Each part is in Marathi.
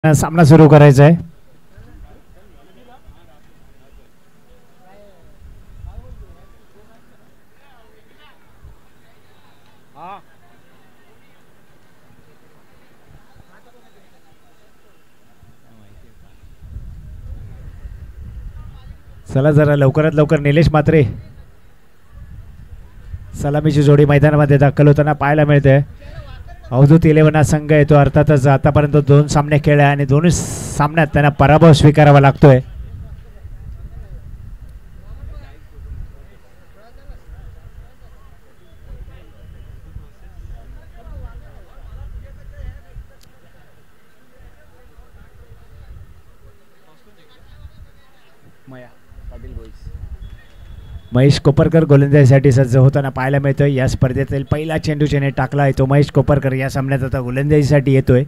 सामना सुरू करायचा आहे. चला जरा लवकरात लवकर निलेश म्हात्रे सलामीची जोडी मैदानामध्ये दाखल होताना पाहायला मिळते. अवधूत 11 हा संघ येतो. अर्थातच आतापर्यंत 2 सामने खेळले आणि दोन्ही सामन्यात त्यांना पराभव स्वीकारावा लागतोय. महेश कोपरकर गोलंदाजीसाठी सज्ज होताना पाहायला मिळतोय. या स्पर्धेतील पहिला चेंडू ज्याने टाकला आहे तो महेश कोपरकर या सामन्यात आता गोलंदाजीसाठी येतोय.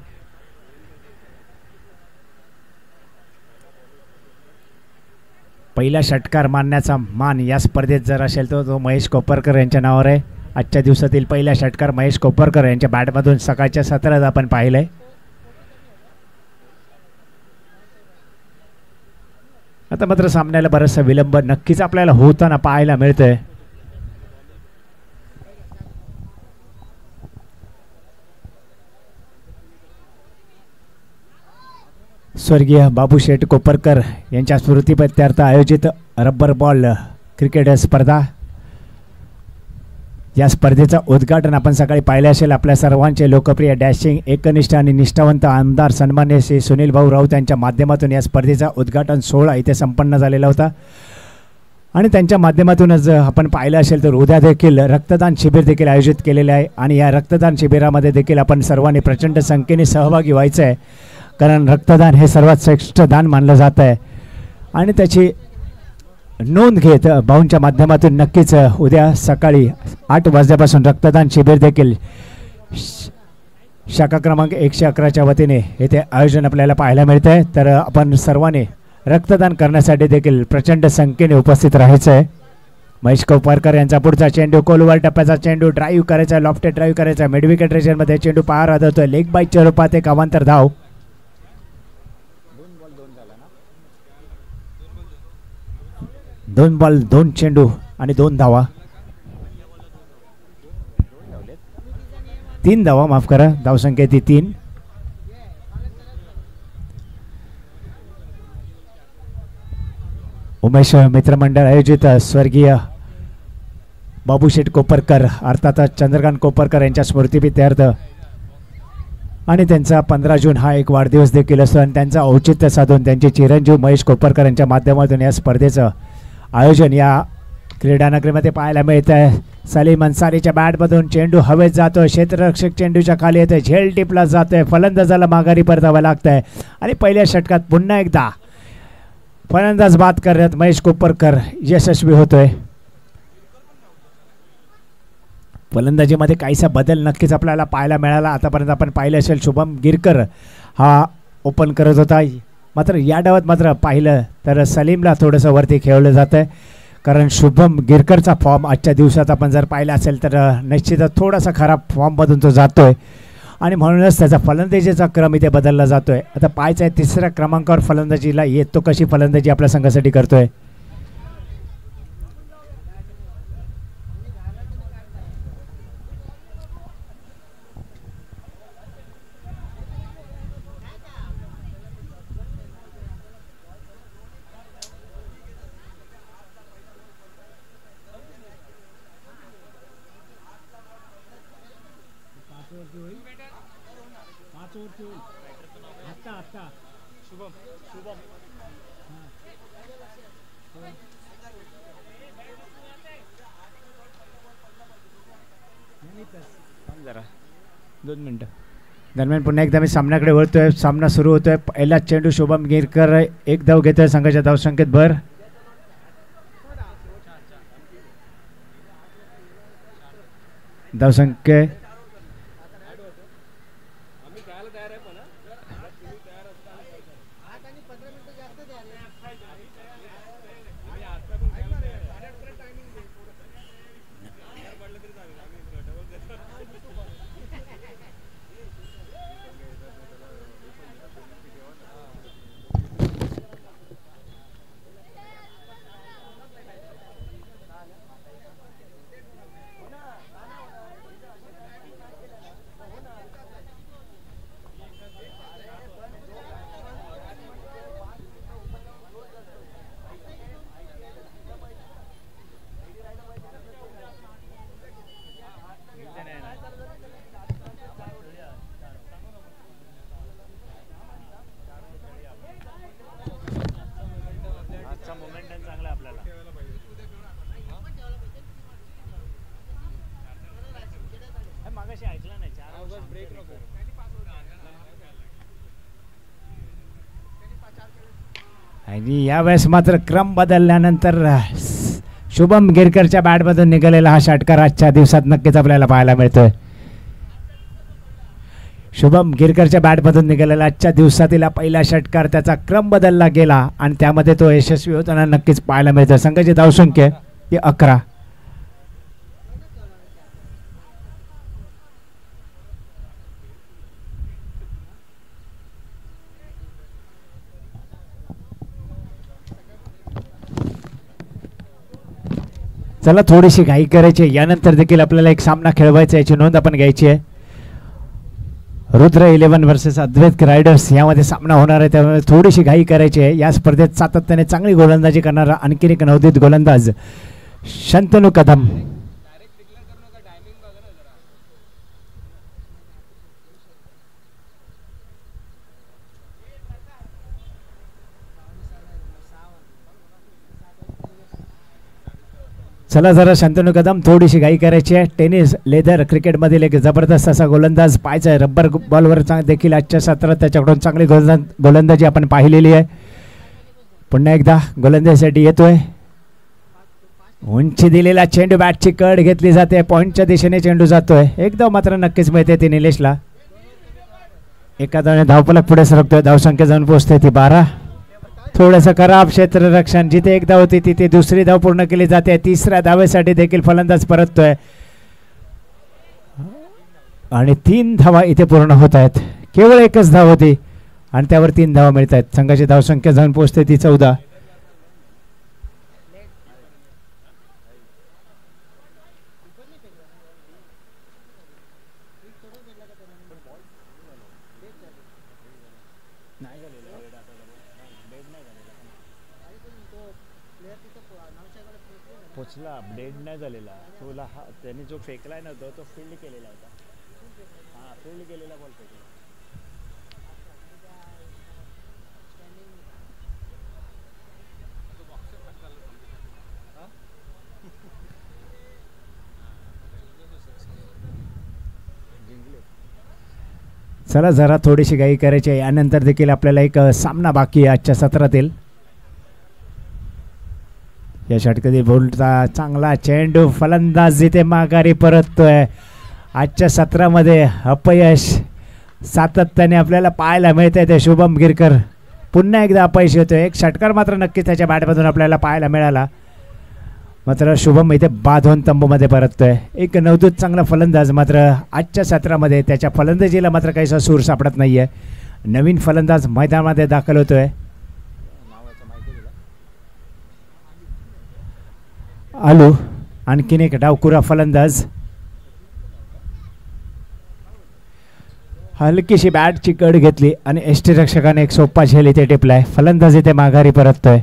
पहिला षटकार मारण्याचा मान या स्पर्धेत जर असेल तर तो महेश कोपरकर यांच्या नावावर आहे. आजच्या दिवसातील पहिला षटकार महेश कोपरकर यांच्या बॅटमधून सकाळच्या सत्रात आपण पाहिलंय. आता मात्र सामन्याला बराचसा विलंब नक्कीच आपल्याला होताना पाहायला मिळतोय. स्वर्गीय बाबूशेठ कोपरकर यांच्या स्मृतिप्रित्यर्थ आयोजित रब्बर बॉल क्रिकेट स्पर्धा या स्पर्धेचं उद्घाटन आपण सकाळी पाहिले असेल. आपल्या सर्वांचे लोकप्रिय डॅशिंग एकनिष्ठ आणि निष्ठावंत आमदार सन्मान्य श्री सुनील भाऊ राऊत यांच्या माध्यमातून या स्पर्धेचा उद्घाटन सोहळा इथे संपन्न झालेला होता आणि त्यांच्या माध्यमातूनच आपण पाहिलं असेल तर उद्या देखील रक्तदान शिबिर देखील आयोजित केलेले आहे आणि या रक्तदान शिबिरामध्ये देखील आपण सर्वांनी प्रचंड संख्येने सहभागी व्हायचं आहे. कारण रक्तदान हे सर्वात श्रेष्ठ दान मानलं जात आहे आणि त्याची नोंद घेत भाऊंच्या माध्यमातून नक्कीच उद्या सकाळी 8 वाजल्यापासून रक्तदान शिबिर देखील शाखा क्रमांक 111च्या वतीने येथे आयोजन आपल्याला पाहायला मिळतं आहे. तर आपण सर्वांनी रक्तदान करण्यासाठी देखील प्रचंड संख्येने उपस्थित राहायचं आहे. महेश कोपरकर यांचा पुढचा चेंडू कोलवर टप्प्याचा चेंडू ड्राईव्ह करायचा, लॉफ्टेड ड्राईव्ह करायचा, मिडविकेट रेजनमध्ये चेंडू पार आदळतोय. लेग बाईकच्या रूपात एक अवांतर धाव. 2 बॉल 2 चेंडू आणि 2 धावा. 3 धावा, माफ करा, धावसंख्या ती 3. उमेश मित्रमंडळ आयोजित स्वर्गीय बाबूशेठ कोपरकर अर्थात चंद्रकांत कोपरकर यांच्या स्मृतिप्रित्यर्थ आणि त्यांचा 15 जून हा एक वाढदिवस देखील असतो आणि त्यांचा औचित्य साधून त्यांचे चिरंजीव महेश कोपरकर यांच्या माध्यमातून या स्पर्धेचं आयोजन या क्रीडानगरीमध्ये पाहायला मिळत आहे. सलीम अन्सारीच्या बॅटमधून चेंडू हवेत जातोय. क्षेत्ररक्षक चेंडूच्या खाली येतोय, झेल टिपला जातोय, फलंदाजाला माघारी परतावं लागतंय आणि पहिल्या षटकात पुन्हा एकदा फलंदाज बाद करण्यात महेश कोपरकर यशस्वी होतोय. फलंदाजीमध्ये काहीसा बदल नक्कीच आपल्याला पाहायला मिळाला. आतापर्यंत आपण पाहिलं असेल शुभम गिरकर हा ओपन करत होता, मात्र या डावात मात्र पाहिलं तर सलीमला थोडंसं वरती खेळवलं जातं आहे. कारण शुभम गिरकरचा फॉर्म आजच्या दिवसात आपण जर पाहिला असेल तर निश्चितच थोडासा खराब फॉर्ममधून तो जातो आहे आणि म्हणूनच त्याचा फलंदाजीचा क्रम इथे बदलला जातो आहे. आता पाहायचं आहे 3ऱ्या क्रमांकावर फलंदाजीला येतो कशी फलंदाजी आपल्या संघासाठी करतो आहे. जरा 2 मिनिटं दरम्यान पुन्हा एकदा मी सामन्याकडे वळतोय. सामना सुरू होतोय. पहिला चेंडू शुभम गिरकर एक धाव घेतोय. संघाच्या धावसंख्येत भर. धावसंख्ये आणि यावेळेस मात्र क्रम बदलल्यानंतर शुभम गिरकरच्या बॅटमधून निघालेला हा षटकार आजच्या दिवसात नक्कीच आपल्याला पाहायला मिळतोय. शुभम गिरकरच्या बॅटमधून निघालेला आजच्या दिवसातील पहिला षटकार, त्याचा क्रम बदलला गेला आणि त्यामध्ये तो यशस्वी होताना नक्कीच पाहायला मिळतोय. संघाची धावसंख्या ती 11. चला थोडीशी घाई करायची, यानंतर देखील आपल्याला एक सामना खेळवायचा, याची नोंद आपण घ्यायची आहे. रुद्र 11 वर्सेस अद्वैत रायडर्स यामध्ये सामना होणार आहे, त्यामुळे थोडीशी घाई करायची आहे. या स्पर्धेत सातत्याने चांगली गोलंदाजी करणारा आणखीन एक नवोदित गोलंदाज शंतनू कदम. चला जरा शंतनू कदम थोडीशी घाई करायची आहे. टेनिस लेदर क्रिकेटमधील एक जबरदस्त असा गोलंदाज, पाहायचा रबर बॉलवर देखील आजच्या सत्रात त्याच्याकडून चांगली गोलंदाजी आपण पाहिलेली आहे. पुन्हा एकदा गोलंदाजीसाठी येतोय. उंची दिलेला चेंडू, बॅटची कड घेतली जाते, पॉइंटच्या दिशेने चेंडू जातोय. एकदा मात्र नक्कीच मिळते ती निलेशला. एका धावने धावफलक पुढे सरकतोय, धावसंख्या जाऊन पोहोचते ती 12. थोडंसं खराब क्षेत्ररक्षण, जिथे एक धाव होती तिथे दुसरी धाव पूर्ण केली जाते. तिसऱ्या धावेसाठी देखील फलंदाज परततोय आणि 3 धावा इथे पूर्ण होत आहेत. केवळ एकच धाव होती आणि त्यावर 3 धावा मिळत आहेत. संघाची धावसंख्या जाऊन पोहोचते ती 14. पोचला, ब्लेड नाही झालेला तुला. हा त्यांनी जो फेकलाय नव्हता तो फील्ड केलेला होता. हा फील्ड केलेला बॉल फेकला. चला जरा थोडीशी घाई करायची आहे. यानंतर देखील आपल्याला एक सामना बाकी आहे आजच्या सत्रातील. या षटकातील बोलता चांगला चेंडू, फलंदाज जिथे माघारी परततोय. आजच्या सत्रामध्ये अपयश सातत्याने आपल्याला पाहायला मिळते. ते शुभम गिरकर पुन्हा एकदा अपयश येतोय. एक षटकार मात्र नक्कीच त्याच्या बॅटमधून आपल्याला पाहायला मिळाला, मात्र शुभम इथे बाद होऊन तंबूमध्ये परततोय. एक नवदूत चांगला फलंदाज, मात्र आजच्या सत्रामध्ये त्याच्या फलंदाजीला मात्र काहीसा सूर सापडत नाहीये. नवीन फलंदाज मैदानामध्ये दाखल होतोय. आलू आणखीन एक डावकुरा फलंदाज. हलकीशी बॅटची कड घेतली आणि यष्टीरक्षकाने एक सोपा झेल इथे टिपलाय. फलंदाज इथे माघारी परततोय.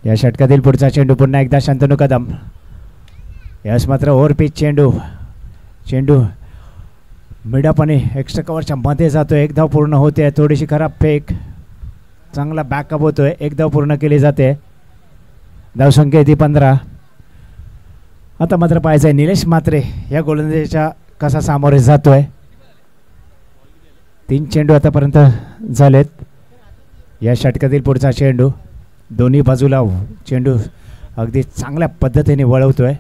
या षटकातील पुढचा चेंडू पुन्हा एकदा शंतनू कदम. यास मात्र ओव्हरपिच चेंडू मिडापणे एक्स्ट्रा कव्हरच्या मध्ये जातोय. एक धाव पूर्ण होते. थोडीशी खराब फेक, चांगला बॅकअप होतोय. एक धाव पूर्ण केली जाते. धावसंख्या ती 15. आता मात्र पाहायचं आहे निलेश म्हात्रे या गोलंदाजीच्या कसा सामोरे जातोय. 3 चेंडू आतापर्यंत झालेत. या षटकातील पुढचा चेंडू दोन्ही बाजूला चेंडू अगदी चांगल्या पद्धतीने वळवतोय.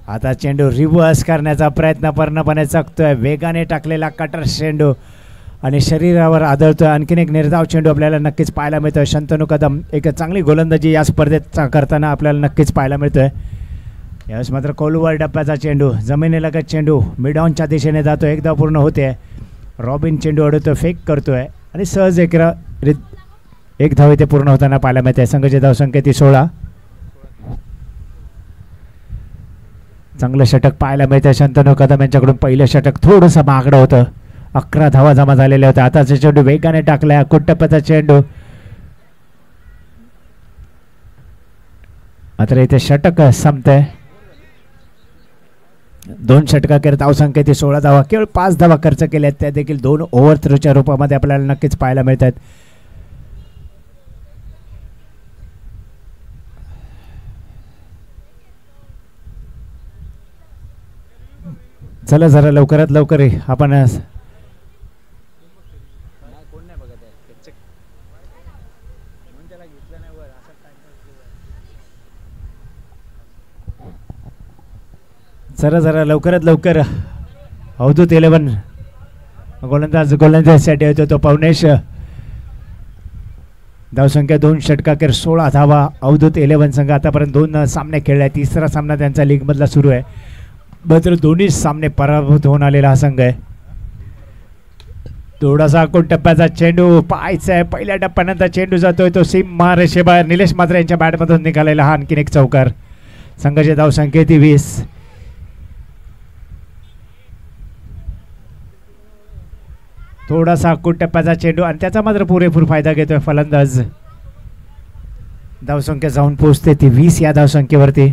आता चेंडू रिव्हर्स करण्याचा प्रयत्न पूर्णपणे चकतोय. वेगाने टाकलेला कटर चेंडू आणि शरीरावर आदळतोय. आणखीन एक निर्धाव चेंडू आपल्याला नक्कीच पाहायला मिळतोय. शंतनू कदम एक चांगली गोलंदाजी या स्पर्धेत करताना आपल्याला नक्कीच पाहायला मिळतोय. यावेळेस मात्र खोलवर डप्प्याचा चेंडू, जमिनीलगत चेंडू मिडऑनच्या दिशेने जातोय. एक धाव पूर्ण होते. रॉबिन चेंडू अडवतोय, फेक करतोय आणि सहज एक धाव इथे पूर्ण होताना पाहायला मिळते. संघाची धावसंख्या ती 16. चांगलं षटक पाहायला मिळतंय शंतनू कदम यांच्याकडून. पहिलं षटक थोडंसं महागडं होतं. 11 धावा जमा झालेल्या होत्या. आताचा चेंडू वेगाने टाकलाय. कुट्टप्प्याचा चेंडू, मात्र इथे षटक संपतंय. 2 षटकाखेर धावसंख्या ती 16 धावा. केवळ 5 धावा खर्च केल्या, त्या देखील 2 ओव्हर थ्रोच्या रूपामध्ये आपल्याला नक्कीच पाहायला मिळतात. चला जरा लवकरात लवकर आपण जरा जरा लवकरात लवकर अवधूत 11 गोलंदाजसाठी होतो तो पवनेश. धावसंख्या 2 षटकाखेर 16 धावा. अवधूत 11 संघ आतापर्यंत 2 सामने खेळले. तिसरा सामना त्यांचा लीग मधला सुरू आहे. मात्र दोन्ही सामने पराभूत होऊन आलेला हा संघ आहे. थोडासा आखून टप्प्याचा चेंडू पाहायचा आहे. पहिल्या टप्प्यानंतर चेंडू जातोय तो सीम रेषेबाहेर. निलेश मात्र यांच्या बॅटमधून निघालेला हा आणखीन एक चौकार. संघाची धावसंख्या 20. थोडासा आखून टप्प्याचा चेंडू आणि त्याचा मात्र पुरेपूर फायदा घेतोय फलंदाज. धावसंख्या जाऊन पोहोचते ती 20 या धावसंख्येवरती.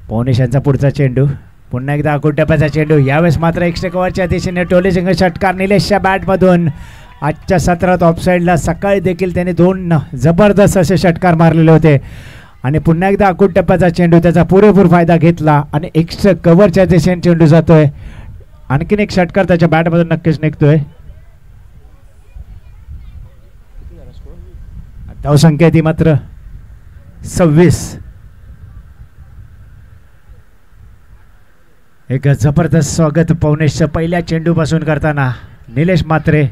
पवनेशांचा पुढचा चेंडू. पुन्हा एकदा आखून टप्प्याचा चेंडू. यावेळेस मात्र एक्स्ट्रा कव्हरच्या दिशेने टोले सिंग षटकार निलेशच्या बॅटमधून. आजच्या सत्रात ऑफसाईडला सकाळी देखील त्याने 2 जबरदस्त असे षटकार मारलेले होते. आणि पुन्हा एकदा आखून टप्प्याचा चेंडू. त्याचा पुरेपूर फायदा घेतला आणि एक्स्ट्रा कव्हरच्या दिशेने चेंडू जातोय. आणखीन एक षटकार त्याच्या बॅटमधून नक्कीच निघतोय. धावसंख्या ती मात्र 26. एक जबरदस्त स्वागत पवनेशचं पहिल्या चेंडूपासून करताना निलेश म्हात्रे.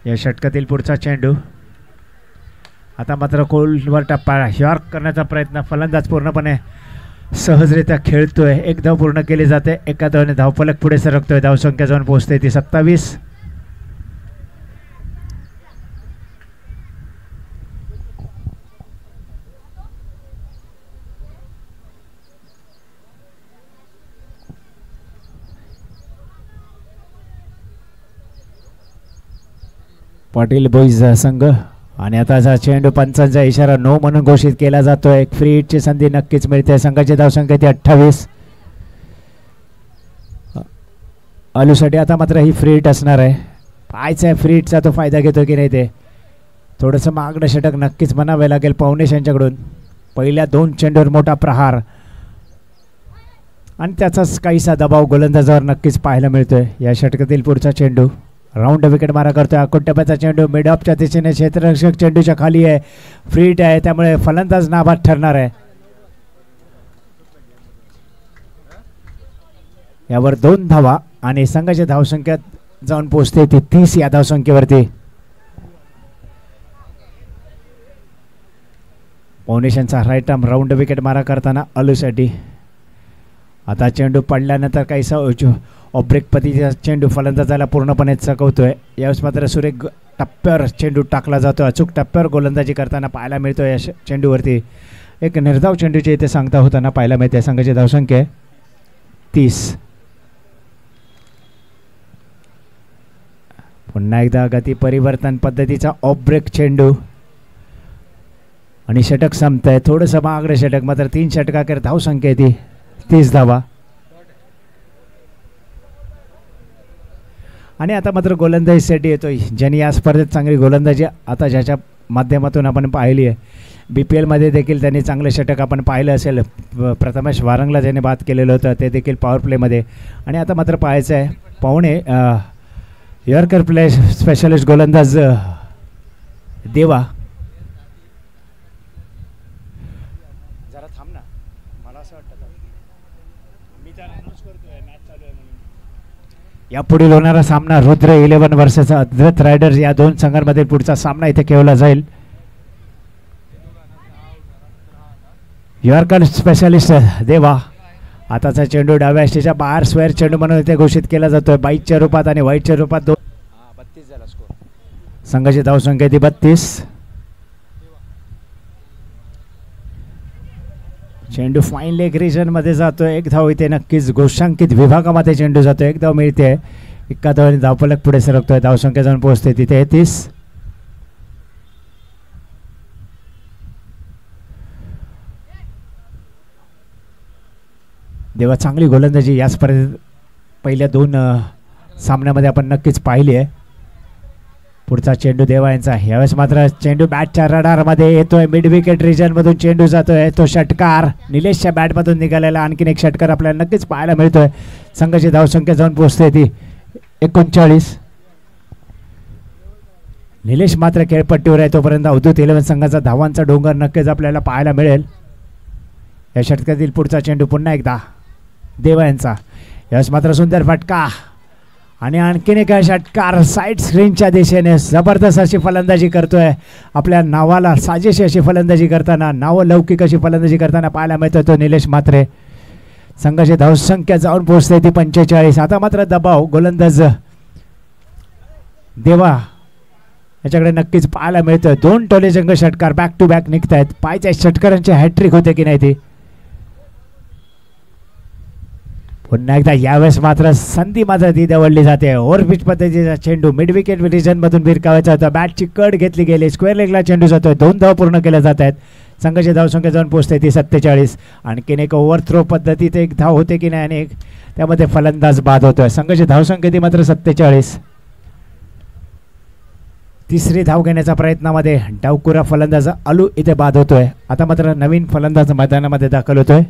या षटकातील पुढचा चेंडू. आता मात्र खोलवर टप्पा यॉर्क करण्याचा प्रयत्न. फलंदाज पूर्णपणे सहजरित्या खेळतोय. एक धाव पूर्ण केली जाते. एका धावाने धावफलक पुढे सरकतोय. धावसंख्या जाऊन पोहोचते ती 27. पाटील बॉईज संघ. आणि आताचा चेंडू पंचांचा इशारा नो म्हणून घोषित केला जातोय. एक फ्री हिटची संधी नक्कीच मिळते. संघाची धावसंख्या ती 28. अलूसाठी आता मात्र ही फ्री हिट असणार आहे. पाहायचं आहे फ्री हिटचा तो फायदा घेतो की नाही ते. थोडंसं मागणं षटक नक्कीच म्हणावे लागेल पवनेश यांच्याकडून. पहिल्या 2 चेंडूवर मोठा प्रहार आणि त्याचाच काहीसा दबाव गोलंदाजावर नक्कीच पाहायला मिळतोय. या षटकातील पुढचा चेंडू. राऊंड विकेट मारा करतोय. आखून टप्प्याचा चेंडू मिड ऑफच्या दिशेने. क्षेत्ररक्षक चेंडूच्या खाली आहे. फ्री हिट आहे त्यामुळे फलंदाज नाबाद ठरणार आहे. यावर 2 धावा आणि संघाच्या धावसंख्येत जाऊन पोहोचते ती 30 या धावसंख्येवरती. पवनेशांचा राईट आर्म राऊंड विकेट मारा करताना अलूसाठी. आता चेंडू पडल्यानंतर काहीसा ऑब्रेक पतीचा चेंडू फलंदाजाला पूर्णपणे चकवतोय. यावेळेस मात्र सुरेख टप्प्यावर चेंडू टाकला जातो. अचूक टप्प्यावर गोलंदाजी करताना पाहायला मिळतो. या चेंडूवरती एक निर्धाव चेंडूची इथे सांगता होताना पाहायला मिळते. संघाची धावसंख्या 30. पुन्हा एकदा गती परिवर्तन पद्धतीचा ऑफ ब्रेक चेंडू आणि षटक संपतंय. थोडंसं मागडे षटक. मात्र 3 षटकाखेर धावसंख्या ती 30 धावा. आणि आता मात्र गोलंदाजीसाठी येतोय ज्यांनी या स्पर्धेत चांगली गोलंदाजी आता ज्याच्या माध्यमातून आपण पाहिली आहे. BPLमध्ये देखील त्यांनी चांगले षटक आपण पाहिलं असेल. प्रथमेश वारंगला ज्याने बाद केलेलं होतं ते देखील पॉवर प्लेमध्ये. आणि आता मात्र पाहायचं आहे पाहुणे यॉर्कर प्ले स्पेशलिस्ट गोलंदाज देवा. जरा थांब ना. मला असं वाटतं मी त्याला अनाउन्स करतोय मॅच चालू आहे म्हणून. यापुढील होणारा सामना रुद्र 11 वर्षाचा अद्वैत रायडर्स या 2 संघांमध्ये पुढचा सामना इथे खेळला जाईल. यॉर्कर स्पेशलिस्ट देवा. आताचा चेंडू डाव्या यष्टीच्या बाहेर स्क्वेअर चेंडू म्हणून इथे घोषित केला जातोय. बाईटच्या रूपात आणि व्हाईटच्या रूपात 2. 32 झाला स्कोर. संघाची धावसंख्या ती 32. चेंडू फाईन लेग रिजन मध्ये जातोय. 1 धाव इथे नक्कीच घोषांकित विभागामध्ये चेंडू जातोय. 1 धाव मिळते. एका धावाने धावफलक पुढे सरकतोय. धावसंख्या जाऊन पोहोचते तिथे 30. देवा चांगली गोलंदाजी या स्पर्धेत पहिल्या 2 सामन्यामध्ये आपण नक्कीच पाहिली आहे. पुढचा चेंडू देवा यांचा. यावेळेस मात्र चेंडू बॅटच्या रडारमध्ये येतोय. मिड विकेट रिजनमधून चेंडू जातोय. तो षटकार निलेशच्या बॅटमधून निघालेला आणखीन एक षटकार आपल्याला नक्कीच पाहायला मिळतोय. संघाची धावसंख्या जाऊन पोहोचते ती 39. निलेश मात्र खेळपट्टीवर आहे तोपर्यंत अवधूत 11 संघाचा धावांचा डोंगर नक्कीच आपल्याला पाहायला मिळेल. या षटकातील पुढचा चेंडू पुन्हा एकदा देवा यांचा. यावेळेस मात्र सुंदर फटका आणि आणखीन एक षटकार साईड स्क्रीनच्या दिशेने. जबरदस्त अशी फलंदाजी करतोय. आपल्या नावाला साजेशी अशी फलंदाजी करताना, नाव लौकिक अशी फलंदाजी करताना पाहायला मिळतोय तो निलेश म्हात्रे. संघाची धावसंख्या जाऊन पोहोचते ती 45. आता मात्र दबाव गोलंदाज देवा याच्याकडे नक्कीच पाहायला मिळतोय. 2 टोले जंग षटकार बॅक टू बॅक निघत आहेत. पायच्या षटकारांची हॅट्रिक होते की नाही ती. पुन्हा एकदा यावेळेस मात्र संधी मात्र ती दवडली जाते. ओव्हरपिच पद्धतीचा चेंडू मिड विकेट रिजन मधून भिरकावायचा होता. बॅटची कड घेतली गेली. स्क्वेअर लेगला चेंडू जातोय. 2 धाव पूर्ण केल्या जात आहेत. संघाची धावसंख्या जाऊन पोहोचते ती 47. आणखीन एक ओव्हर थ्रो पद्धतीत एक धाव होते की नाही आणि त्यामध्ये फलंदाज बाद होतोय. संघाची धावसंख्या ती मात्र 47. तिसरी धाव घेण्याच्या प्रयत्नामध्ये डावकुरा फलंदाज अलू इथे बाद होतोय. आता मात्र नवीन फलंदाज मैदानामध्ये दाखल होतोय.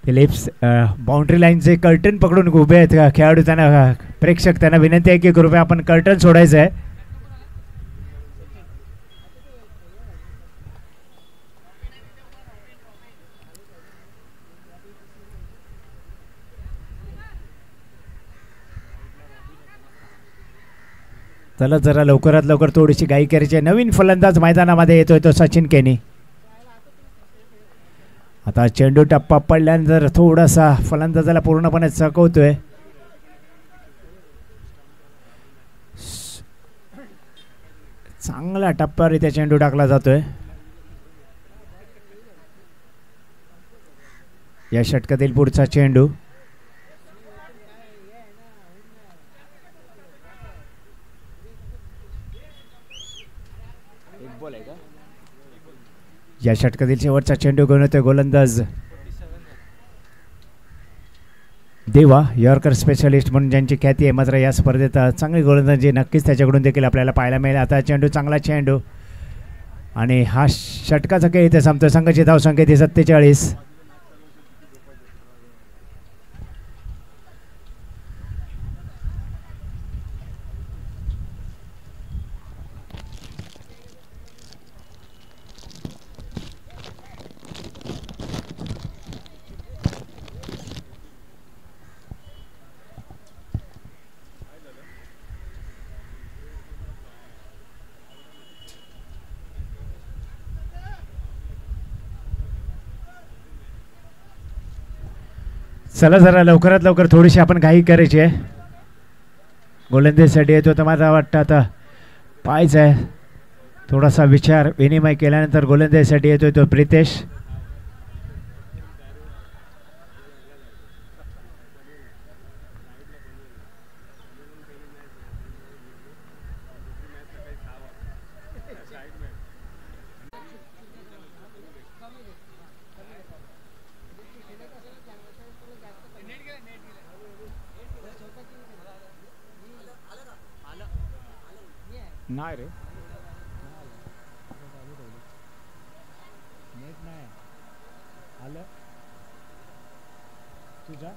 फिलिप्स बाउंड्री लाईनचे कर्टन पकडून उभे आहेत खेळाडू. त्यांना प्रेक्षक त्यांना विनंती आहे की कृपया आपण कर्टन सोडायचं आहे. चला जरा लवकरात लवकर थोडीशी घाई करायची. नवीन फलंदाज मैदानामध्ये येतोय तो सचिन केनी. आता चेंडू टप्पा पडल्यानंतर थोडासा फलंदाजाला पूर्णपणे चकवतोय. चांगल्या टप्प्यावर इथे चेंडू टाकला जातोय. या षटकातील पुढचा चेंडू या षटकातील शेवटचा चेंडू घेऊन येतोय गोलंदाज देवा. यॉर्कर स्पेशलिस्ट म्हणून ज्यांची ख्याती आहे. मात्र या स्पर्धेत चांगली गोलंदाजी नक्कीच त्याच्याकडून देखील आपल्याला पाहायला मिळेल. आता चेंडू चांगला चेंडू आणि हा षटकाचा खेळ इथे संपतोय. संघाची धावसंख्या ती 47. चला जरा लवकरात लवकर थोडीशी आपण घाई करायची आहे. गोलंदाजीसाठी येतो तर मला वाटतं आता पाहायचं आहे. थोडासा विचार विनिमय केल्यानंतर गोलंदाजीसाठी येतोय तो प्रितेश. नाही रे नेट नाही आलं तुझा.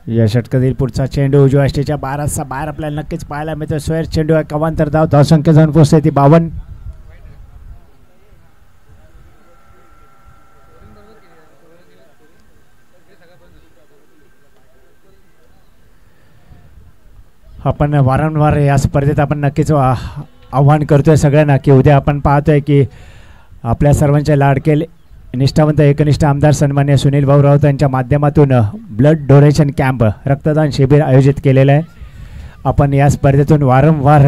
या षटकातील पुढचा चेंडू उजव्या अष्टीच्या 12चा बाहेर आपल्याला नक्कीच पाहायला मिळतो. स्क्वेअर चेंडू आहे. कवांतर धाव. धावसंख्या जाऊन पोहोचते ती 52. आपण वारंवार या स्पर्धेत आपण नक्कीच आव्हान करतोय सगळ्यांना की उद्या आपण पाहतोय की आपल्या सर्वांच्या लाडके निष्ठावंत एकनिष्ठ आमदार सन्मान्य सुनील भाऊ राऊत यांच्या माध्यमातून ब्लड डोनेशन कॅम्प रक्तदान शिबिर आयोजित केलेलं आहे. आपण या स्पर्धेतून वारंवार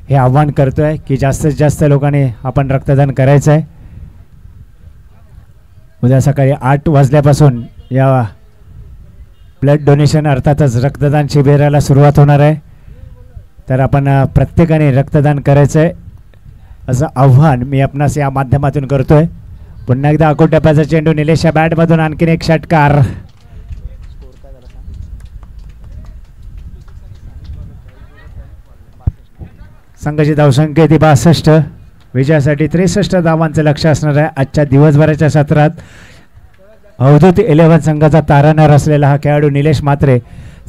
हे आव्हान करतोय की जास्तीत जास्त लोकांनी आपण रक्तदान करायचं आहे. उद्या सकाळी 8 वाजल्यापासून या ब्लड डोनेशन अर्थातच रक्तदान शिबिराला सुरुवात होणार आहे. तर आपण प्रत्येकाने रक्तदान करायचं आहे असं आव्हान मी आपणास या माध्यमातून करतोय. पुन्हा एकदा अकोटप्प्याचा चेंडू निलेशच्या बॅटमधून आणखीन एक षटकार. संघाची धावसंख्या ती 62. विजयासाठी 63 धावांचं लक्ष असणार आहे आजच्या दिवसभराच्या सत्रात. अवधूत 11 संघाचा तारणावर असलेला हा खेळाडू निलेश म्हात्रे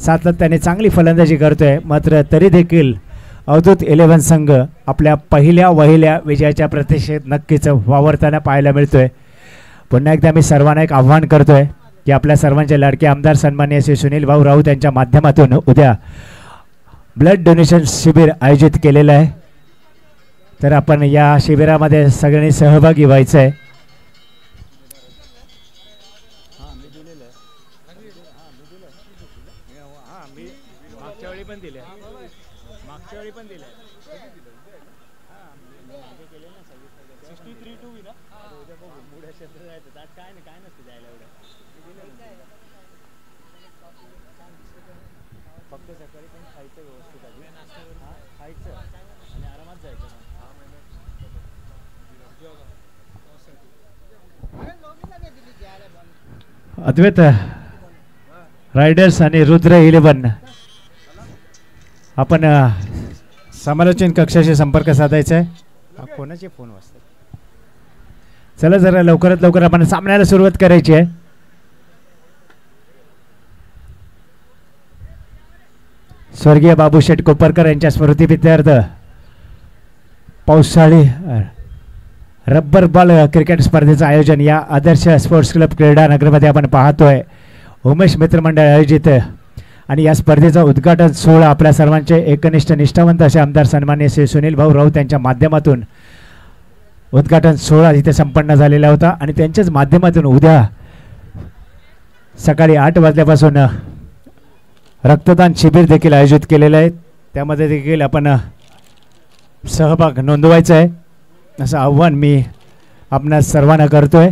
सातत्याने चांगली फलंदाजी करतोय. मात्र तरी देखील अवधूत 11 संघ आपल्या पहिल्या वहिल्या विजयाच्या प्रतीक्षेत नक्कीच वावरताना पाहायला मिळतोय. पुन्हा एकदा मी सर्वांना एक आव्हान करतोय की आपल्या सर्वांचे लाडके आमदार सन्माननीय श्री सुनील भाऊ राऊत यांच्या माध्यमातून उद्या ब्लड डोनेशन शिबिर आयोजित केलेलं आहे. तर आपण या शिबिरामध्ये सगळ्यांनी सहभागी व्हायचं आहे. अद्वैत रायडर्स आणि रुद्र 11 आपण समालोचन कक्षाशी संपर्क साधायचा आहे. कोणाचे फोन वाजतात? चला जरा लवकरात लवकर आपण सामन्याला सुरुवात करायची आहे. स्वर्गीय बाबूशेठ कोपरकर यांच्या स्मृतिप्रित्यर्थ पावसाळी रब्बर बॉल क्रिकेट स्पर्धेचं आयोजन या आदर्श स्पोर्ट्स क्लब क्रीडा नगरमध्ये आपण पाहतोय. उमेश मित्र मंडळ आयोजित आणि या स्पर्धेचा उद्घाटन सोहळा आपल्या सर्वांचे एकनिष्ठ निष्ठावंत असे आमदार सन्माननीय श्री सुनील भाऊ राऊत यांच्या माध्यमातून उद्घाटन सोहळा इथे संपन्न झालेला होता. आणि त्यांच्याच माध्यमातून उद्या सकाळी 8 वाजल्यापासून रक्तदान शिबिर देखील आयोजित केलेलं आहे. त्यामध्ये देखील आपण सहभाग नोंदवायचा आहे असं आव्हान मी आपणा सर्वांना करतोय.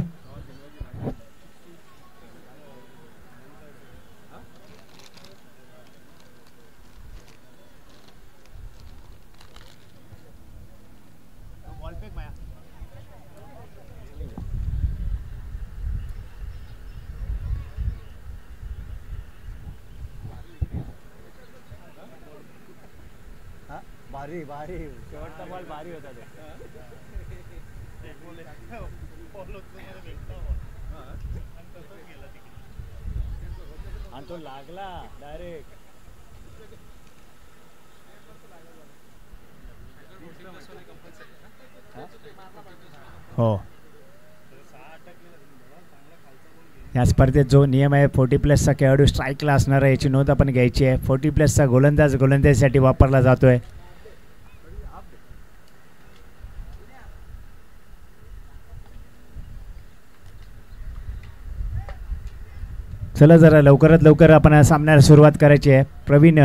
भारी भारी शेवटचा बॉल भारी होता तो. आणि तो लागला डायरेक्ट. हो या स्पर्धेत जो नियम आहे 40+ खेळाडू स्ट्राईकला असणार आहे याची नोंद आपण घ्यायची आहे. 40+ गोलंदाज गोलंदाजीसाठी वापरला जातोय. चला जरा लवकरात लवकर आपण सामन्याला सुरुवात करायची आहे. प्रवीण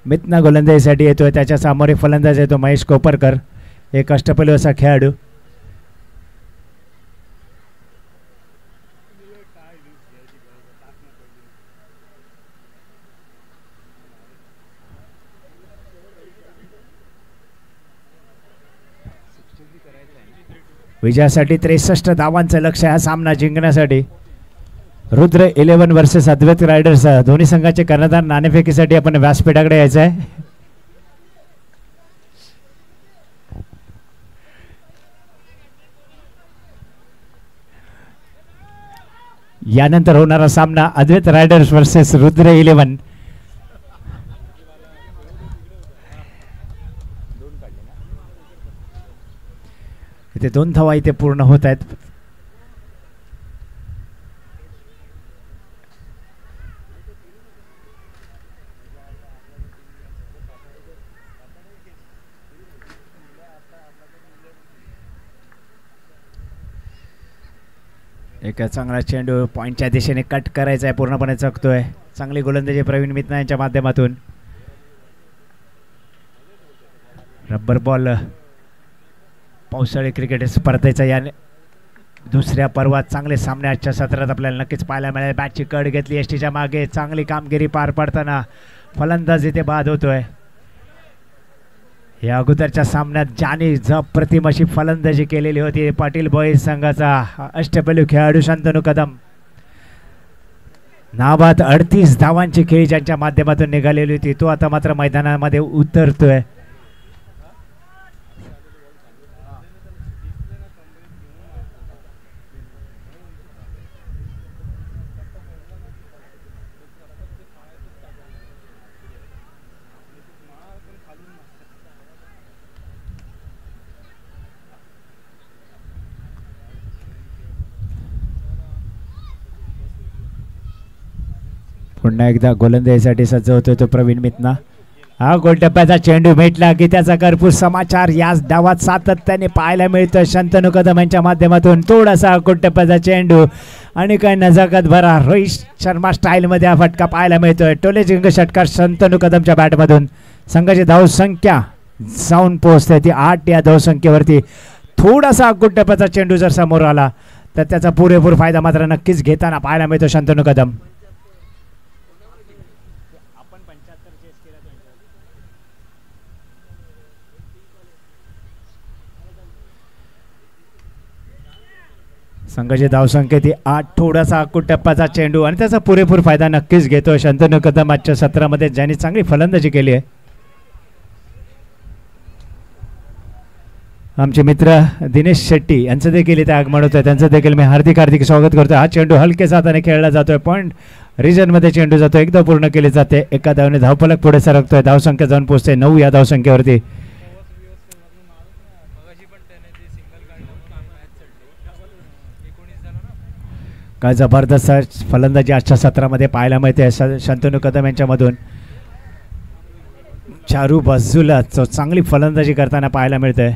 मितना गोलंदाजीसाठी येतोय. त्याच्या सामोरे फलंदाज येतो महेश कोपरकर, एक अष्टपैलू असा खेळाडू. विजयासाठी 63 धावांचं लक्ष हा सामना जिंकण्यासाठी. रुद्र 11 वर्सेस अद्वैत रायडर्स दोन्ही संघाचे कर्णधार नाणेफेकीसाठी आपण व्यासपीठाकडे यायचं आहे. यानंतर होणारा सामना अद्वैत रायडर्स वर्सेस रुद्र 11. इथे 2 धावा इथे पूर्ण होत आहेत. एक चांगला चेंडू पॉईंटच्या दिशेने कट करायचा आहे, पूर्णपणे चकतोय. चांगली गोलंदाजी प्रवीण मित्ना यांच्या माध्यमातून. रब्बर बॉल पावसाळी क्रिकेट स्पर्धेचा या दुसऱ्या पर्वात चांगले सामने आजच्या सत्रात आपल्याला नक्कीच पाहायला मिळाले. बॅटची कड घेतली एसटीच्या मागे, चांगली कामगिरी पार पाडताना फलंदाज इथे बाद होतोय. या अगोदरच्या सामन्यात ज्याने अप्रतिम अशी फलंदाजी केलेली होती पाटील बॉईज संघाचा अष्टपैलू खेळाडू शंतनू कदम. नाबाद 38 धावांची खेळी ज्यांच्या माध्यमातून निघालेली होती तो आता मात्र मैदानामध्ये उतरतोय. पुन्हा एकदा गोलंदाजीसाठी सज्ज होतोय तो प्रवीण मित्ना. हा गोलटप्प्याचा चेंडू भेटला की त्याचा कर्पूर समाचार याच डावात सातत्याने पाहायला मिळतोय शंतनू कदम यांच्या माध्यमातून. थोडासा गोलटप्प्याचा चेंडू आणि काय नजाकत भरा रोहित शर्मा स्टाईलमध्ये हा फटका पाहायला मिळतोय. टोलेजिंग षटकार शंतनू कदमच्या बॅटमधून. संघाची धावसंख्या जाऊन पोहोचते ती 8 या धावसंख्येवरती. थोडासा गोलटप्प्याचा चेंडू जर समोर आला तर त्याचा पुरेपूर फायदा मात्र नक्कीच घेताना पाहायला मिळतो शंतनू कदम. संघाची धावसंख्या ती 8. थोडासा टप्प्याचा चेंडू आणि त्याचा पुरेपूर फायदा नक्कीच घेतो शंतनू कदम आजच्या सत्रामध्ये ज्यांनी चांगली फलंदाजी केली आहे. आमचे मित्र दिनेश शेट्टी यांचं देखील इथे आगमन होतं. त्यांचं देखील मी हार्दिक स्वागत करतो. हा चेंडू हलके हाताने खेळला जातोय. पॉईंट रिजनमध्ये चेंडू जातो. एकदा पूर्ण केली जाते. एका धावने धावफलक पुढे सरकतोय. धावसंख्या जाऊन पोहोचते 9 या धावसंख्येवरती. काय जबरदस्त फलंदाजी आजच्या सत्रामध्ये पाहायला मिळते शंतनू कदम यांच्यामधून. चारू बाजूला चांगली फलंदाजी करताना पाहायला मिळते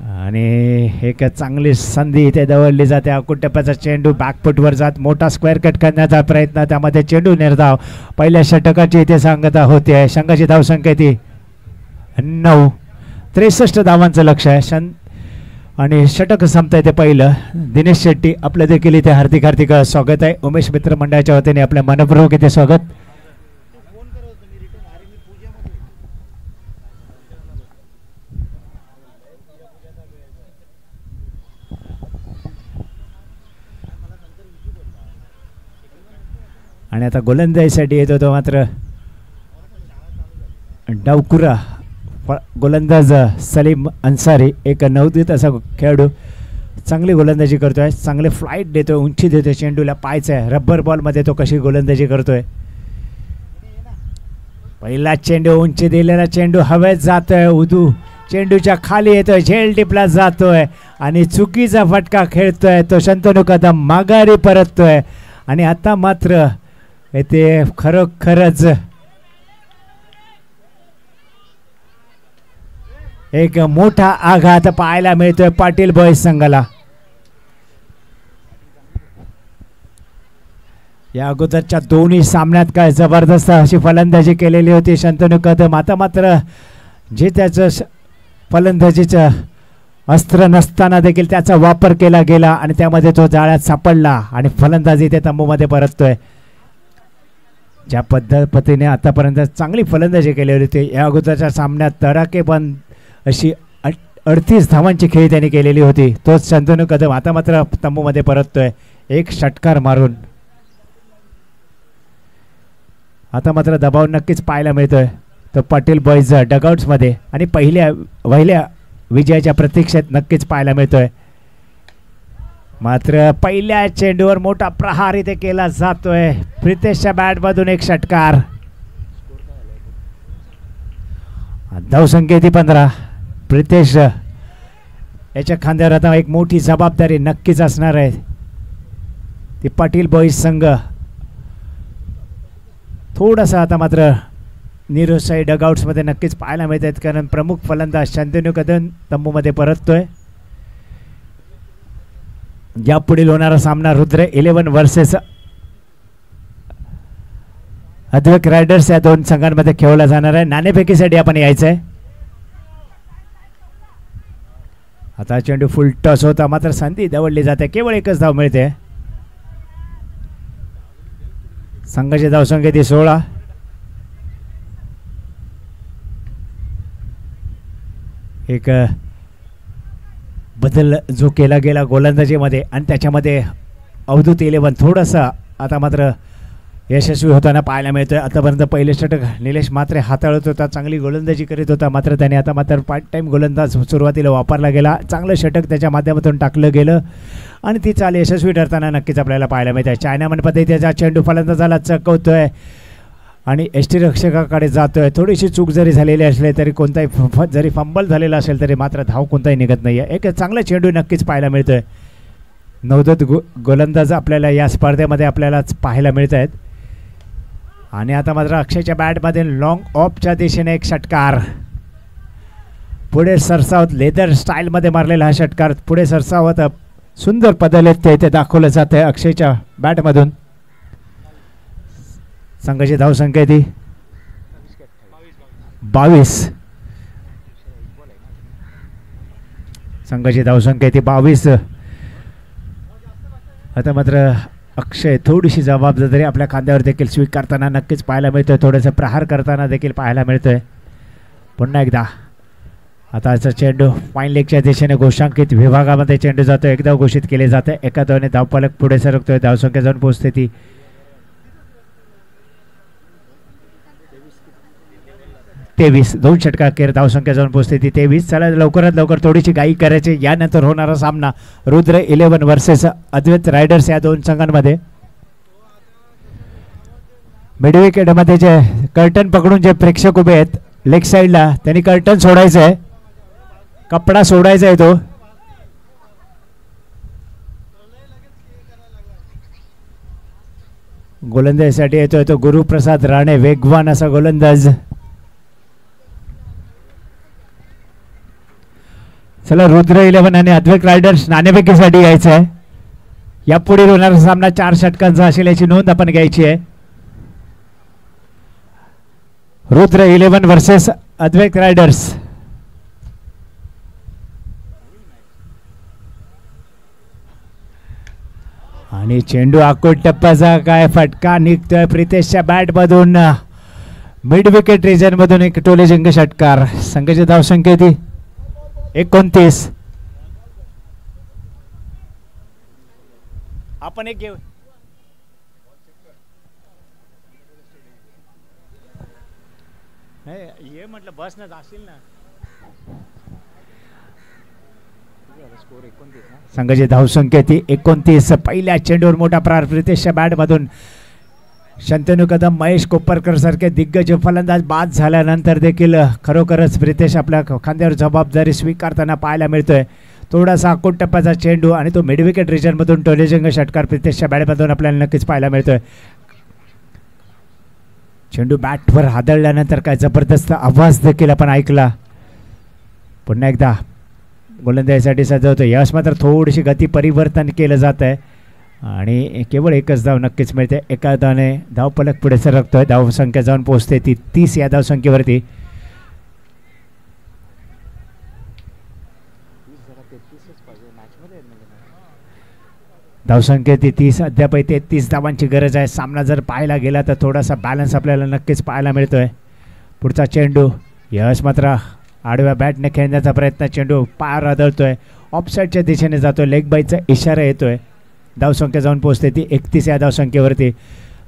आणि एक चांगली संधी इथे दवडली जाते. अकुटप्प्याचा चेंडू बॅकफुटवर जात मोठा स्क्वेअर कट करण्याचा प्रयत्न. त्यामध्ये चेंडू निर्धाव. पहिल्या षटकाची इथे सांगता होते. संघाची धावसंख्या ती 9. 63 धावांचं लक्ष आहे आणि षटक संपता येते पहिलं. दिनेश शेट्टी आपलं देखील इथे हार्दिक स्वागत आहे. उमेश मित्र मंडळाच्या वतीने आपल्या मनपूर्वक इथे स्वागत. आणि आता गोलंदाजीसाठी येतो तो मात्र डावकुरा गोलंदाज सलीम अन्सारी. एक नवोदित असा खेळाडू चांगली गोलंदाजी करतोय. चांगले फ्लाईट देतोय. उंची देतोय. चेंडूला पायचा आहे. रबर बॉलमध्ये तो कशी गोलंदाजी करतोय. पहिला चेंडू उंची दिलेला चेंडू हवेत जातोय. उदू चेंडूच्या खाली येतोय. झेल टिपला जातोय आणि चुकीचा फटका खेळतोय तो शंतनू कदम. माघारी परततोय आणि आता मात्र येथे खरोखरच एक मोठा आघात पाहायला मिळतोय पाटील बॉईज संघाला. या अगोदरच्या दोन्ही सामन्यात काय जबरदस्त अशी फलंदाजी केलेली होती शंतनू कदम. आता मात्र जे त्याचं फलंदाजीचं अस्त्र नसताना देखील त्याचा वापर केला गेला आणि त्यामध्ये तो जाळ्यात सापडला आणि फलंदाजी ते तंबूमध्ये परततोय. ज्या पद्धतीने आतापर्यंत चांगली फलंदाजी केलेली होती या अगोदरच्या सामन्यात तडाखेबंद अशी 38 धावांची खेळी त्यांनी केलेली होती. तोच शंतनू कदम आता मात्र तंबूमध्ये परततोय एक षटकार मारून. आता मात्र दबाव नक्कीच पाहायला मिळतोय तो पाटील बॉईज डगआउट्समध्ये आणि पहिल्या विजयाच्या प्रतीक्षेत नक्कीच पाहायला मिळतोय. मात्र पहिल्या चेंडूवर मोठा प्रहार इथे केला जातोय. प्रितेशच्या बॅटमधून एक षटकार. धावसंख्या ती 15. प्रितेश याच्या खांद्यावर आता एक मोठी जबाबदारी नक्कीच असणार आहे. ती पाटील बॉईज संघ थोडासा आता मात्र निरुत्साही डगआउट्समध्ये नक्कीच पाहायला मिळत आहेत कारण प्रमुख फलंदाज शंतनू कदम तंबूमध्ये परततोय. यापुढील होणारा सामना रुद्र 11 वर्सेस अद्वैत रायडर्स या दोन संघांमध्ये खेळला जाणार आहे. नाणेफेकीसाठी आपण यायचं आहे. आता चेंडू फुल टॉस होता मात्र संधी दवडली जाते. केवळ एकच धाव मिळते. संघाची धावसंख्या ती 16. एक बदल जो केला गेला गोलंदाजीमध्ये आणि त्याच्यामध्ये अवधूत 11 थोडंसं आता मात्र यशस्वी होताना पाहायला मिळतोय. आतापर्यंत पहिले षटक निलेश मात्रे हाताळत होता, चांगली गोलंदाजी करीत होता, मात्र त्याने आता मात्र पार्ट टाईम गोलंदाज सुरुवातीला वापरला गेला. चांगलं षटक त्याच्या माध्यमातून टाकलं गेलं आणि ती चाल यशस्वी ठरताना नक्कीच आपल्याला पाहायला मिळते. चायनामन पद्धतीचा चेंडू फलंदाजाला चकवतोय आणि यष्टीरक्षकाकडे जातोय. थोडीशी चूक जरी झालेली असली तरी कोणताही जरी फंबल झालेला असेल तरी मात्र धाव कोणताही निघत नाही आहे. एक चांगला चेंडू नक्कीच पाहायला मिळतोय. नवदत गोलंदाज आपल्याला या स्पर्धेमध्ये आपल्यालाच पाहायला मिळत आहेत. आणि आता मात्र अक्षयच्या बॅटमध्ये लॉंग ऑफच्या दिशेने एक षटकार, पुढे सरसावत लेदर स्टाईलमध्ये मारलेला हा षटकार पुढे सरसावत सुंदर पद्धतीने ते इथे दाखवलं जात आहे अक्षयच्या बॅटमधून. संघाची धावसंख्या ती 22. संघाची धावसंख्या ती 22. आता मात्र अक्षय थोडीशी जबाबदारी आपल्या खांद्यावर देखील स्वीकारताना नक्कीच पाहायला मिळतोय. थोडंसं प्रहार करताना देखील पाहायला मिळतोय. पुन्हा एकदा आताचा चेंडू फाईन लेगच्या दिशेने घोषांकित विभागामध्ये चेंडू जातो. एकदा घोषित केले जाते. एका धावने धावफलक पुढे सरकतोय. धावसंख्या जाऊन पोहोचते ती 23. 2 षटका अखेर धावसंख्या जाऊन पोहोचते ती 23. चला लवकरात लवकर थोडीशी गाई करायची. यानंतर होणारा सामना रुद्र 11 वर्सेस अद्वैत रायडर्स या दोन संघांमध्ये. मिड विकेटमध्ये जे कर्टन पकडून जे प्रेक्षक उभे आहेत लेग साईडला त्यांनी कर्टन सोडायचं आहे, कपडा सोडायचा आहे. तो गोलंदाजीसाठी येतोय तो गुरुप्रसाद राणे, वेगवान असा गोलंदाज. चला रुद्र 11 आणि अद्वैत रायडर्स नाणेफेकीसाठी यायचं आहे. यापुढे होणारा सामना 4 षटकांचा असेल याची नोंद आपण घ्यायची आहे. रुद्र 11 वर्सेस अद्वैत रायडर्स. आणि चेंडू आकोट टप्प्याचा काय फटका निघतोय प्रितेशच्या बॅटमधून. मिड विकेट रिजन मधून एक टोलेजंग षटकार. संघाची धावसंख्या ती 29. आपण एक घेऊ. ये म्हटलं बस ना जाशील ना. संघाची धावसंख्या ती 29. पहिल्या चेंडूवर मोठा प्रहार प्रितेशच्या बॅटमधून. शंतनू कदम, महेश कोपरकर सारखे दिग्गज फलंदाज बाद झाल्यानंतर देखील खरोखरच प्रितेश आपल्या खांद्यावर जबाबदारी स्वीकारताना पाहायला मिळतोय. थोडासा आकोट टप्प्याचा चेंडू आणि तो मिड विकेट रिजनमधून टोलेजंग षटकार प्रितेशच्या बॅटमधून आपल्याला नक्कीच पाहायला मिळतोय. चेंडू बॅटवर हादळल्यानंतर काय जबरदस्त आवाज देखील आपण ऐकला. पुन्हा एकदा गोलंदाजीसाठी सजवतो. यश मात्र थोडीशी गती परिवर्तन केलं जात आहे आणि केवळ एकच धाव नक्कीच मिळते. एका धावने धावफलक पुढे सरकतोय. धावसंख्या जाऊन पोहोचते ती 30 या धावसंख्येवरती. धावसंख्या ती 30. अद्याप 33 धावांची गरज आहे. सामना जर पाहायला गेला तर थोडासा बॅलन्स आपल्याला नक्कीच पाहायला मिळतोय. पुढचा चेंडू यश मात्र आडव्या बॅटने खेळण्याचा प्रयत्न. चेंडू पायावर आदळतोय. ऑफसाईडच्या दिशेने जातोय. लेग बाईचा इशारा येतोय. धावसंख्या जाऊन पोहोचते ती 31 या धावसंख्येवरती.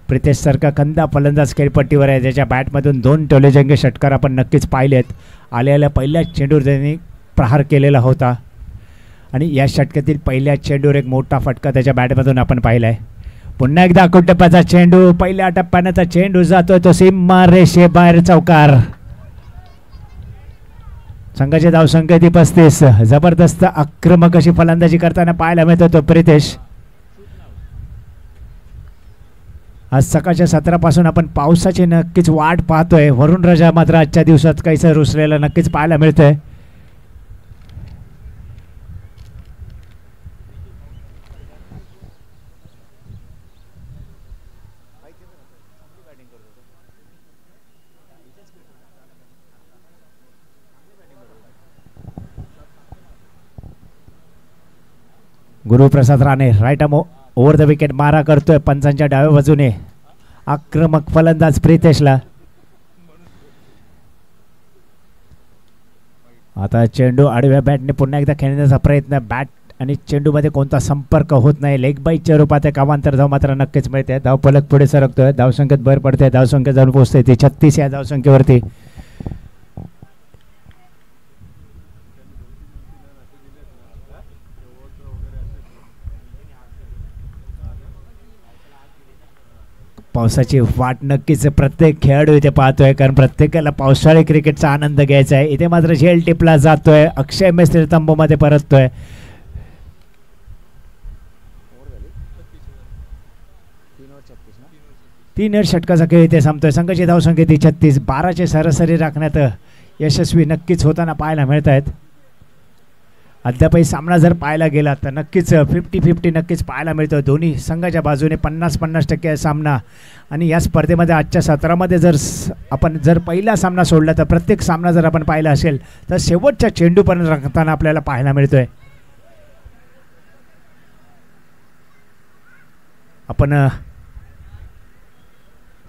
प्रितेश सारखा खंदा फलंदाज खेळपट्टीवर आहे ज्याच्या बॅटमधून 2 टोलेजंग षटकार आपण नक्कीच पाहिलेत. आलेल्या पहिल्या चेंडूवर त्यांनी प्रहार केलेला होता आणि या षटकातील पहिल्या चेंडूवर एक मोठा फटका त्याच्या बॅटमधून आपण पाहिला आहे. पुन्हा एकदा आखूट टप्प्याचा चेंडू. पहिल्या टप्प्यानंतर चेंडू जातोय तो सीमा रेषे बाहेर चौकार. संघाची धावसंख्या ती 35. जबरदस्त आक्रमक अशी फलंदाजी करताना पाहायला मिळतो तो प्रितेश. आज सकाळच्या सत्रापासून आपण पावसाची नक्कीच वाट पाहतोय. वरुण राजा मात्र आजच्या दिवसात काहीसं रुसलेला नक्कीच पाहायला मिळतंय. Guruprasad Rane right arm over the wicket मारा करतोय. पंचांच्या डाव्या बाजूने आक्रमक फलंदाज प्रितेशला. आता चेंडू आडव्या बॅटने पुन्हा एकदा खेळण्याचा प्रयत्न. बॅट आणि चेंडूमध्ये कोणता संपर्क होत नाही. लेग बाईकच्या रूपात कामांतर धाव मात्र नक्कीच मिळते. धाव फलक पुढे सरकतोय. धावसंख्येत भर पडते. धावसंख्या जाऊन पोहोचते ती 36 या धावसंख्येवरती. पावसाची वाट नक्कीच प्रत्येक खेळाडू इथे पाहतोय, कारण प्रत्येकाला पावसाळी क्रिकेटचा आनंद घ्यायचा आहे. इथे मात्र झेल टिपला जातोय. अक्षय मेस्त्री तंबूमध्ये परततोय. तीन षटकाचा खेळ इथे संपतोय. संघाची धावसंख्या ती 36. 12चे सरासरी राखण्यात यशस्वी नक्कीच होताना पाहायला मिळत आहेत. अद्यापही सामना जर पाहायला गेला तर नक्कीच 50-50 नक्कीच पाहायला मिळतो. दोन्ही संघाच्या बाजूने 50-50% सामना. आणि या स्पर्धेमध्ये आजच्या सत्रामध्ये जर आपण पहिला सामना सोडला तर प्रत्येक सामना जर आपण पाहिला असेल तर शेवटच्या चेंडूपर्यंत रंगताना आपल्याला पाहायला मिळतोय. आपण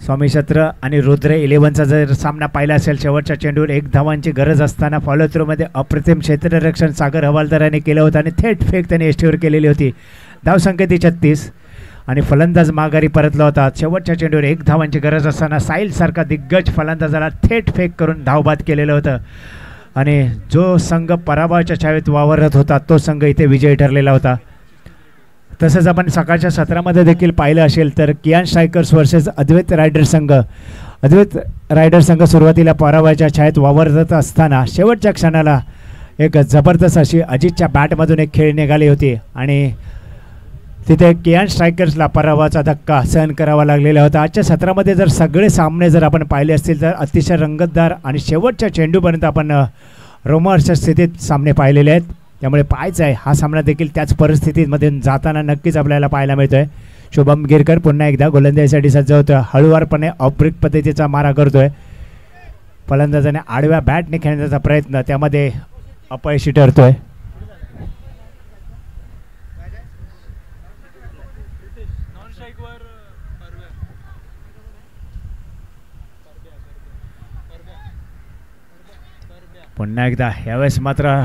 स्वामी छत्र आणि रुद्र 11चा जर सामना पाहिला असेल, शेवटच्या चेंडूवर 1 धावांची गरज असताना फॉलो थ्रोमध्ये अप्रतिम क्षेत्ररक्षण सागर हवालदाराने केलं होतं आणि थेट फेक त्याने एष्टीवर केलेली होती. धावसंख्या ती 36 आणि फलंदाज माघारी परतला होता. शेवटच्या चेंडूवर 1 धावांची गरज असताना साहिल सारखा दिग्गज फलंदाजाला थेट फेक करून धावबाद केलेलं होतं आणि जो संघ पराभवाच्या छावेत वावरत होता तो संघ इथे विजयी ठरलेला होता. तसंच आपण सकाळच्या सत्रामध्ये देखील पाहिलं असेल तर कियान स्ट्रायकर्स वर्सेस अद्वैत रायडर संघ. अद्वैत रायडर संघ सुरुवातीला पराभवाच्या छायेत वावरत असताना शेवटच्या क्षणाला एक जबरदस्त अशी अजितच्या बॅटमधून एक खेळ निघाली होती आणि तिथे कियान स्ट्रायकर्सला पराभवाचा धक्का सहन करावा लागलेला होता. आजच्या सत्रामध्ये जर सगळे सामने जर आपण पाहिले असतील तर अतिशय रंगतदार आणि शेवटच्या चेंडूपर्यंत आपण रोमांचक स्थितीत सामने पाहिलेले आहेत. त्यामुळे पाहायचं आहे हा सामना देखील त्याच परिस्थितीमधून जाताना नक्कीच आपल्याला पाहायला मिळतोय. शुभम गिरकर पुन्हा एकदा गोलंदाजीसाठी सज्ज होतोय. हळूवारपणे ऑफब्रेक पद्धतीचा मारा करतोय. फलंदाजाने आडव्या बॅटने खेळण्याचा प्रयत्न त्यामध्ये अपयशी ठरतोय. पुन्हा एकदा यावेळेस मात्र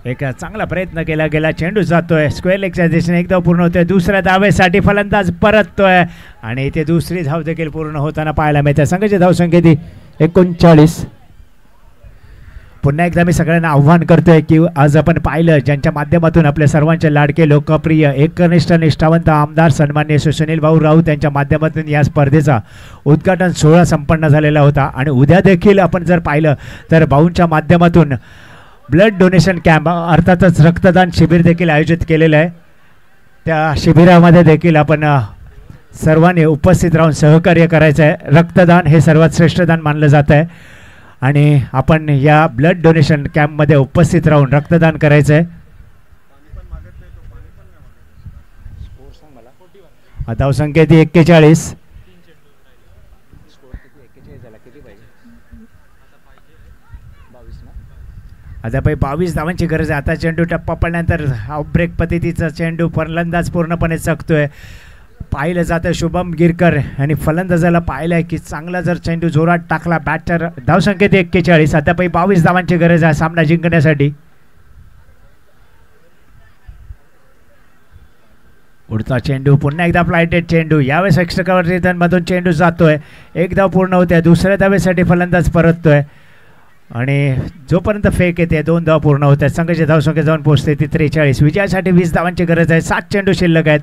एक चांगला प्रयत्न केला गेला. चेंडू जातोय स्क्वेअर लेगच्या दिशेने. एक धाव पूर्ण होतोय. दुसऱ्या धावेसाठी फलंदाज परततोय आणि इथे दुसरी धाव देखील पूर्ण होताना पाहायला मिळते. संघाची धावसंख्या ती 39. पुन्हा एकदा मी सगळ्यांना आव्हान करतोय की आज आपण पाहिलं ज्यांच्या माध्यमातून आपल्या सर्वांचे लाडके लोकप्रिय एकनिष्ठ निष्ठावंत आमदार सन्माननीय सुनील भाऊ राऊत यांच्या माध्यमातून या स्पर्धेचा उद्घाटन सोहळा संपन्न झालेला होता आणि उद्या देखील आपण जर पाहिलं तर भाऊंच्या माध्यमातून ब्लड डोनेशन कॅम्प अर्थातच रक्तदान शिबिर देखील आयोजित केलेलं आहे. त्या शिबिरामध्ये देखील आपण सर्वांनी उपस्थित राहून सहकार्य करायचं आहे. रक्तदान हे सर्वात श्रेष्ठ दान मानलं जात आहे आणि आपण या ब्लड डोनेशन कॅम्पमध्ये उपस्थित राहून रक्तदान करायचं आहे. धावसंख्या ती 41. अद्यापही 22 धावांची गरज आहे. आता चेंडू टप्पा पडल्यानंतर ब्रेक पद्धतीचा चेंडू फलंदाज पूर्णपणे चकतोय. पाहिलं जातं शुभम गिरकर आणि फलंदाजाला पाहिलं आहे की चांगला जर चेंडू जोरात टाकला बॅटर. धावसंख्येत 41. अद्यापही 22 धावांची गरज आहे सामना जिंकण्यासाठी. पुढचा चेंडू पुन्हा एकदा फ्लायटेड चेंडू. यावेळेस एक्स्ट्रा कव्हर रिटर्नमधून चेंडू जातोय. 1 धाव पूर्ण होते. दुसऱ्या धावेसाठी फलंदाज परततोय आणि जोपर्यंत फेक येते 2 धाव पूर्ण होत आहेत. संघाची धावसंख्या जाऊन पोहोचते ती 43. विजयासाठी 20 धावांची गरज आहे. 7 चेंडू शिल्लक आहेत.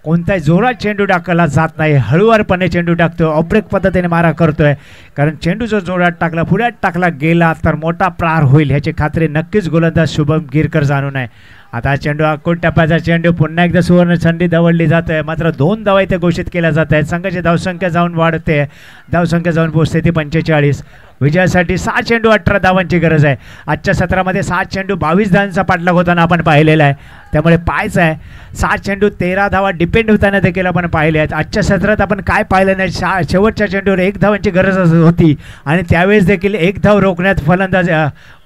कोणताही जोरात चेंडू टाकला जात नाही. हळूवारपणे चेंडू टाकतोय. ऑफब्रेक पद्धतीने मारा करतोय कारण चेंडू जर जोरात टाकला पुढ्यात टाकला गेला तर मोठा प्रहार होईल ह्याची खात्री नक्कीच गोलंदाज शुभम गिरकर जाणून आहे. आता चेंडू अकोट टप्प्याचा चेंडू पुन्हा एकदा सुवर्ण संधी दवडली जात आहे. मात्र 2 धावा इथे घोषित केल्या जात आहेत. संघाची धावसंख्या जाऊन वाढते. धावसंख्या जाऊन पोहोचते ती 45. विजयासाठी 6 चेंडू 18 धावांची गरज आहे. आजच्या सत्रामध्ये 6 चेंडू 22 धावांचा पाठलाग होताना आपण पाहिलेला आहे. त्यामुळे पाहायचं आहे 6 चेंडू 13 धावा डिपेंड होताना देखील आपण पाहिले आहेत. आजच्या सत्रात आपण काय पाहिलं नाही. शेवटच्या चेंडूवर 1 धावांची गरज होती आणि त्यावेळेस देखील 1 धाव रोखण्यात फलंदाज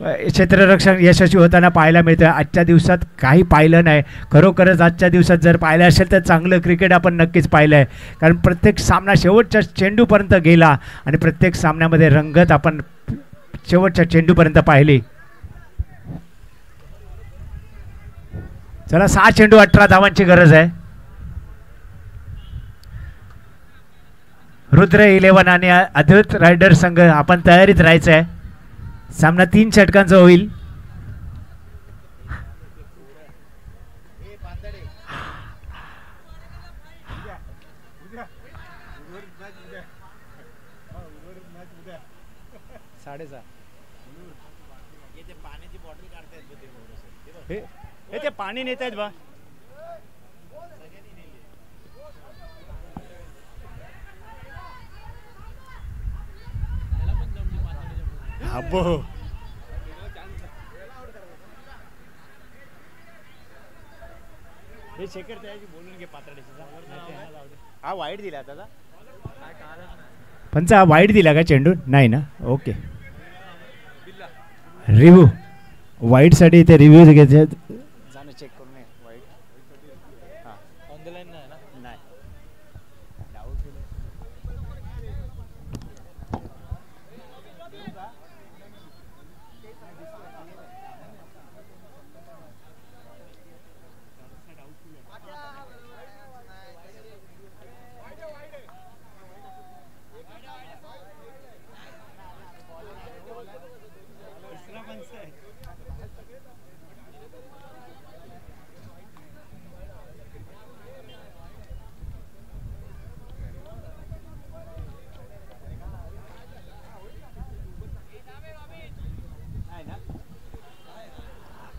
क्षेत्ररक्षण यशस्वी होताना पाहायला मिळतं. आजच्या दिवसात काही पाहिलं नाही. खरोखरच आजच्या दिवसात जर पाहिलं असेल तर चांगलं क्रिकेट आपण नक्कीच पाहिलं आहे कारण प्रत्येक सामना शेवटच्या चेंडूपर्यंत गेला आणि प्रत्येक सामन्यामध्ये रंगत आपण शेवटच्या चेंडूपर्यंत पाहिली. चला 6 चेंडू 18 धावांची गरज आहे. रुद्र 11 आणि अद्वैत रायडर संघ आपण तयारीत राहायचं आहे. सामना 3 षटकांचा होईल. ते पाणी नेत आहेत बा. हे शेखर त्याची बोलून घे पातळीचा. हा वाईट दिला आता पंचा. हा वाईट दिला का चेंडू? नाही ना. ओके. रिव्ह्यू वाईट साठी इथे रिव्ह्यू घ्यायचे. चेक करून वाईट ऑन द लाईन नाही ना. नाही.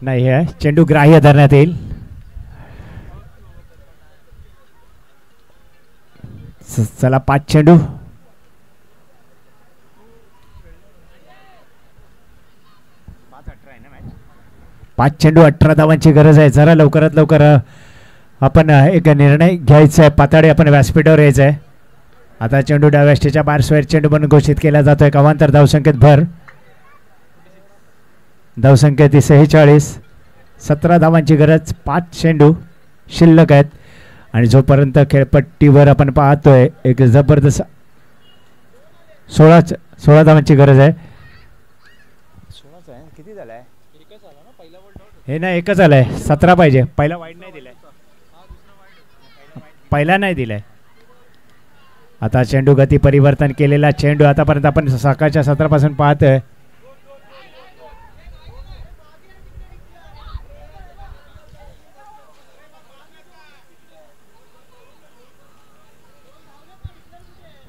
नाही आहे. चेंडू ग्राह्य धरण्यात येईल. चला 5 चेंडू. 5 चेंडू 18 धावांची गरज आहे. जरा लवकरात लवकर आपण एक निर्णय घ्यायचा आहे. पाताडे आपण व्यासपीठावर यायचं आहे. आता चेंडू डाव्या स्टेच्या बाहेर स्क्वेअर चेंडू म्हणून घोषित केला जातोय. अवांतर धावसंख्येत भर. धावसंख्या 46. 17 धावांची गरज. 5 चेंडू शिल्लक आहेत. आणि जोपर्यंत खेळपट्टीवर आपण पाहतोय एक जबरदस्त 16 धावांची गरज आहे. किती झालाय? हे ना एकच आलाय. 17 पाहिजे. पहिला वाईड नाही दिलाय. पहिला नाही दिलाय. आता चेंडू गती परिवर्तन केलेला चेंडू आतापर्यंत आपण सकाळच्या सत्रापासून पाहतोय.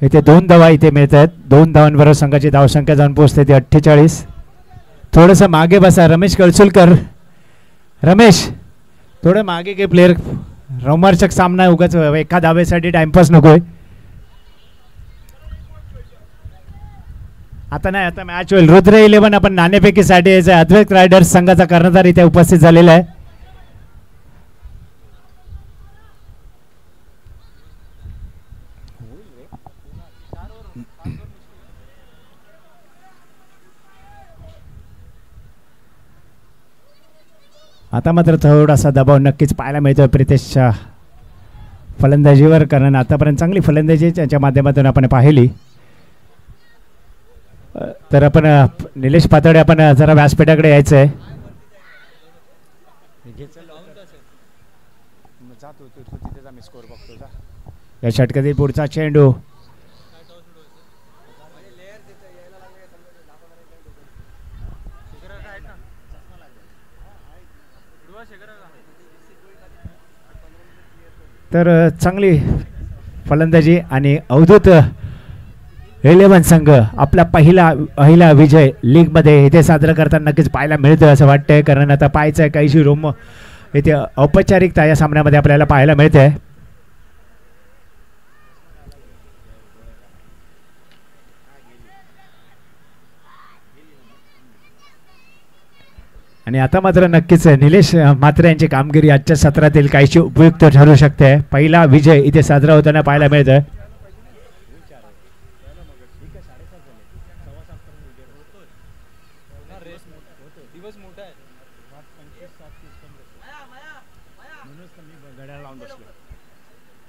इथे 2 धावा इथे मिळत आहेत. 2 धावांबरोबर संघाची धावसंख्या जाऊन पोहोचते ती 48. थोडंसं मागे बसा रमेश कळसुलकर. रमेश थोडं मागे घे. प्लेअर रोमांचक सामना उगाच एका धावेसाठी टाइमपास नकोय. आता नाही. आता मॅच होईल. रुद्र 11 आपण नाणेफेकीसाठी यायचं आहे. अद्वैत रायडर्स संघाचा कर्णधार इथे उपस्थित झालेला आहे. आता मात्र थोडासा दबाव नक्कीच पाहायला मिळतोय प्रितेशच्या फलंदाजीवर. कारण आतापर्यंत चांगली फलंदाजी त्यांच्या माध्यमातून आपण पाहिली. तर आपण निलेश पातळे आपण जरा व्यासपीठाकडे यायचं आहे. या षटकातील पुढचा चेंडू तर चांगली फलंदाजी आणि अवधूत 11 संघ आपला पहिला विजय लीगमध्ये इथे साजरा करताना नक्कीच पाहायला मिळतोय असं वाटतंय. कारण आता पाहायचं काहीशी रोम इथे औपचारिकता या सामन्यामध्ये आपल्याला पाहायला मिळते. आणि आता मात्र नक्कीच निलेश म्हात्रे यांची कामगिरी आजच्या सत्रातील काहीशी उपयुक्त ठरू शकते. पहिला विजय इथे साजरा होताना पाहायला मिळतोय.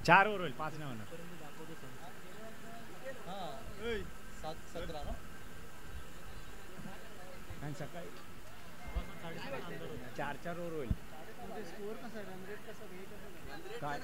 चार ओव्हर होईल. 5 नाही होणार. 4 ओव्हर होईल. काय